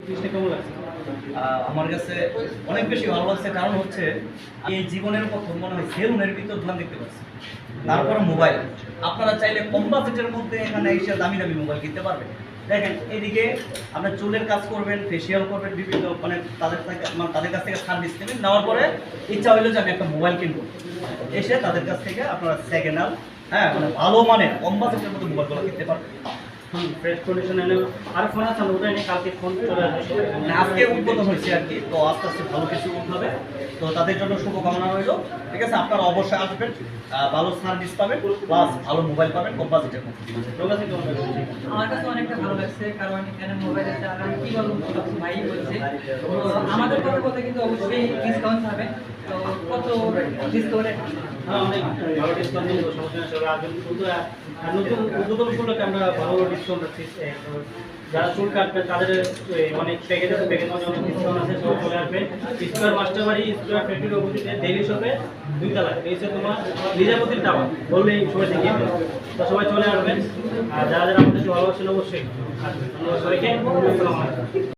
জিনিসটা কেমন লাগছে? আমার কাছে অনেক বেশি ভালো লাগছে, কারণ হচ্ছে এই জীবনের প্রথম মনে হয় সেলুনের ভিতর দোকান দেখতে পাচ্ছি। তারপরে মোবাইল, আপনারা চাইলে কম বাজেটের মধ্যে এখানে এসে দামি দামি মোবাইল কিনতে পারবেন। দেখেন এদিকে আপনার চুলের কাজ করবেন, ফেসিয়াল করবেন, বিভিন্ন মানে তাদের কাছ থেকে সার্ভিস নেবেন, নেওয়ার পরে ইচ্ছা হইলো যে আমি একটা মোবাইল কিনবো, এসে তাদের কাছ থেকে আপনারা সেকেন্ড হ্যান্ড, হ্যাঁ মানে ভালো মানের কম বাজেটের মধ্যে মোবাইলগুলো কিনতে পারবেন। ফ্রেশ কন্ডিশন এনে আর ফোন আছে আমরা ওটা এনে কালকে ফোন চলে আসবে। মানে আজকে উদ্বোধন হয়েছে আর কি, তো আস্তে আস্তে ভালো কিছু হবে, তো তাদের জন্য শুভকামনা রইল। ঠিক আছে, আপনারা অবশ্যই আসবেন, ভালো সার্ভিস পাবেন, প্লাস ভালো মোবাইল পাবেন কম বাজেটের মধ্যে। লোক আছে কেমন লাগছে? আমার কাছে অনেকটা ভালো লাগছে, কারণ এখানে মোবাইলের চালান কি বলবো ভাই বলছে, তো আমাদের কথা বলতে কিন্তু অবশ্যই ডিসকাউন্ট হবে। তো কত ডিসকাউন্টে? হ্যাঁ, অনেক ভালো ডিসকাউন্ট দিব, সমস্যা নেই। সবাই আসবেন। শুধু নতুন উদ্বোধন উপলক্ষে আমরা ভালো ডিসকাউন্ট রাখছি। যারা চুল কাটবেন তাদের অনেক প্যাকেজ আছে, প্যাকেজ মধ্যে অনেক ডিসকাউন্ট আছে, সবাই চলে আসবেন। স্কোয়ার মাস্টারবাড়ি স্কোয়ার ফ্যাক্টরির অপোজিটে ডেইলি শপে 2 তলা, এই হচ্ছে তোমার নিজামুদ্দিন টাওয়ার, বললেই সবাই দেখিয়ে দেবে। তো সবাই চলে আসবেন, আর যারা যারা আমাদের ভালোবাসেন অবশ্যই আসবেন। ধন্যবাদ সবাইকে। আসসালামু আলাইকুম।